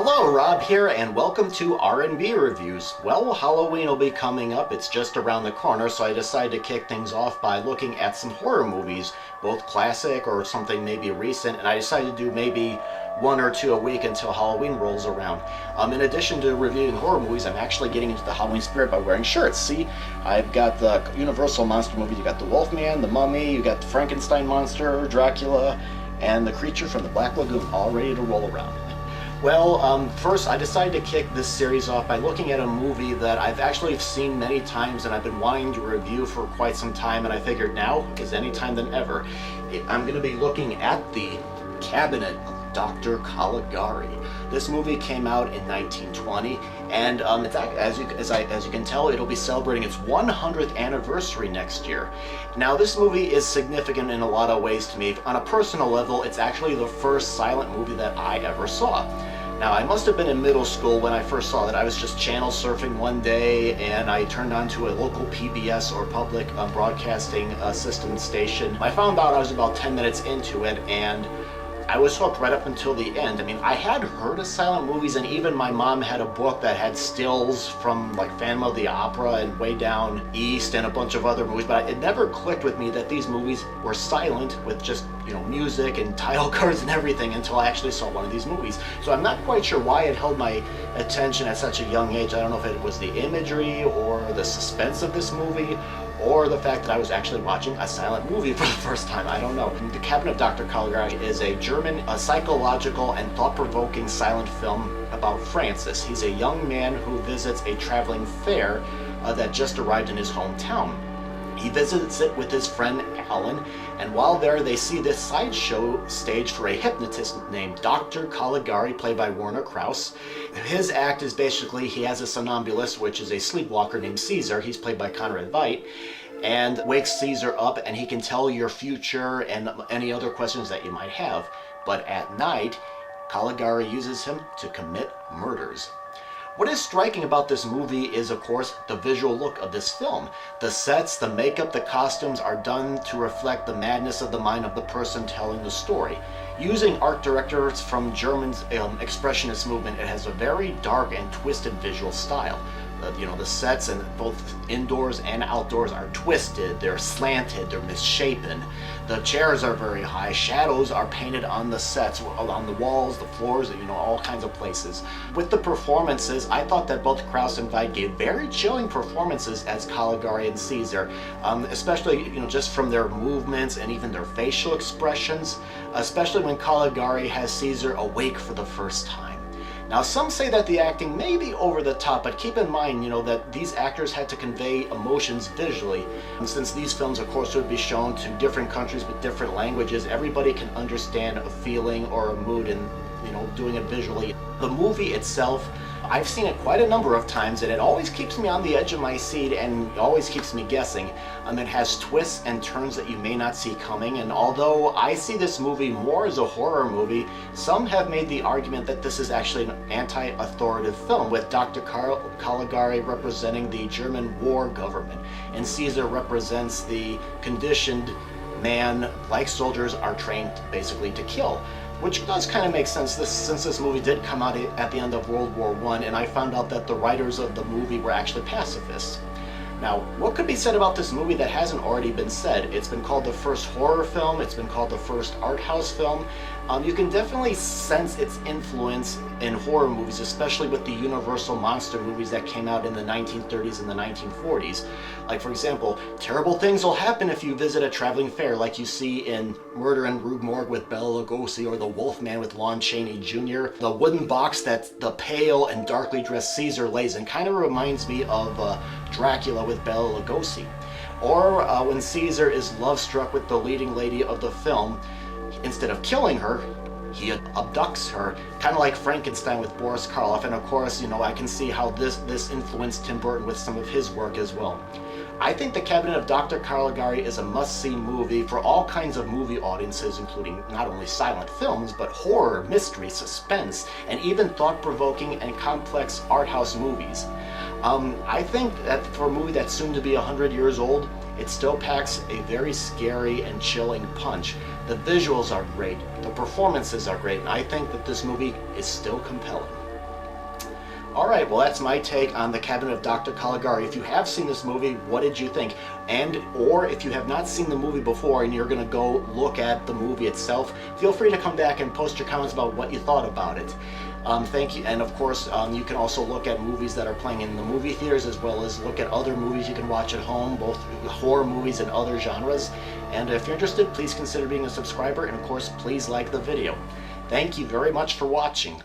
Hello, Rob here, and welcome to R&B Reviews. Well, Halloween will be coming up. It's just around the corner, so I decided to kick things off by looking at some horror movies, both classic or something maybe recent, and I decided to do maybe one or two a week until Halloween rolls around. In addition to reviewing horror movies, I'm actually getting into the Halloween spirit by wearing shirts. See, I've got the Universal monster movies. You got the Wolfman, the Mummy, you got the Frankenstein monster, Dracula, and the creature from the Black Lagoon, all ready to roll around. Well, first I decided to kick this series off by looking at a movie that I've actually seen many times and I've been wanting to review for quite some time, and I figured now is any time than ever. I'm going to be looking at The Cabinet of Dr. Caligari. This movie came out in 1920, and it's, as you can tell, it'll be celebrating its 100th anniversary next year. Now, this movie is significant in a lot of ways to me. On a personal level, it's actually the first silent movie that I ever saw. Now, I must have been in middle school when I first saw it. I was just channel surfing one day, and I turned on to a local PBS or public broadcasting system station. I found out I was about 10 minutes into it, and I was hooked right up until the end. I mean, I had heard of silent movies, and even my mom had a book that had stills from like Phantom of the Opera and Way Down East and a bunch of other movies, but it never clicked with me that these movies were silent with just, music and title cards and everything until I actually saw one of these movies. So I'm not quite sure why it held my attention at such a young age. I don't know if it was the imagery or the suspense of this movie, or the fact that I was actually watching a silent movie for the first time. I don't know. The Cabinet of Dr. Caligari is a German psychological and thought-provoking silent film about Francis. He's a young man who visits a traveling fair that just arrived in his hometown. He visits it with his friend Alan, and while there they see this sideshow staged for a hypnotist named Dr. Caligari, played by Werner Krauss. His act is basically he has a somnambulist, which is a sleepwalker named Cesare. He's played by Conrad Veidt, and wakes Cesare up, and he can tell your future and any other questions that you might have. But at night, Caligari uses him to commit murders. What is striking about this movie is, of course, the visual look of this film. The sets, the makeup, the costumes are done to reflect the madness of the mind of the person telling the story. Using art directors from German's expressionist movement, it has a very dark and twisted visual style. The sets, and both indoors and outdoors, are twisted, they're slanted, they're misshapen. The chairs are very high, shadows are painted on the sets, on the walls, the floors, all kinds of places. With the performances, I thought that both Krauss and Veidt gave very chilling performances as Caligari and Cesare, especially, just from their movements and even their facial expressions, especially when Caligari has Cesare awake for the first time. Now, some say that the acting may be over the top, but keep in mind, that these actors had to convey emotions visually. And since these films, of course, would be shown to different countries with different languages, everybody can understand a feeling or a mood in, doing it visually. The movie itself, I've seen it quite a number of times, and it always keeps me on the edge of my seat and always keeps me guessing. It has twists and turns that you may not see coming, and although I see this movie more as a horror movie, some have made the argument that this is actually an anti-authoritative film, with Dr. Caligari representing the German war government, and Caesar represents the conditioned man, like soldiers are trained basically to kill. Which does kind of make sense since this movie did come out at the end of World War I, and I found out that the writers of the movie were actually pacifists. Now, what could be said about this movie that hasn't already been said? It's been called the first horror film, it's been called the first art house film. You can definitely sense its influence in horror movies, especially with the Universal monster movies that came out in the 1930s and the 1940s. Like, for example, terrible things will happen if you visit a traveling fair, like you see in Murder in Rue Morgue with Bela Lugosi, or The Wolfman with Lon Chaney Jr. The wooden box that the pale and darkly dressed Caesar lays in kind of reminds me of Dracula with Bela Lugosi. Or when Caesar is love-struck with the leading lady of the film, instead of killing her, he abducts her, kind of like Frankenstein with Boris Karloff. And of course, I can see how this influenced Tim Burton with some of his work as well. I think The Cabinet of Dr. Caligari is a must-see movie for all kinds of movie audiences, including not only silent films, but horror, mystery, suspense, and even thought-provoking and complex art house movies. I think that for a movie that's soon to be 100 years old, it still packs a very scary and chilling punch. The visuals are great, the performances are great, and I think that this movie is still compelling. Alright, well that's my take on The Cabinet of Dr. Caligari. If you have seen this movie, what did you think? Or if you have not seen the movie before and you're going to go look at the movie itself, feel free to come back and post your comments about what you thought about it. Thank you, and of course you can also look at movies that are playing in the movie theaters, as well as look at other movies you can watch at home, both horror movies and other genres. And if you're interested, please consider being a subscriber, and of course please like the video. Thank you very much for watching.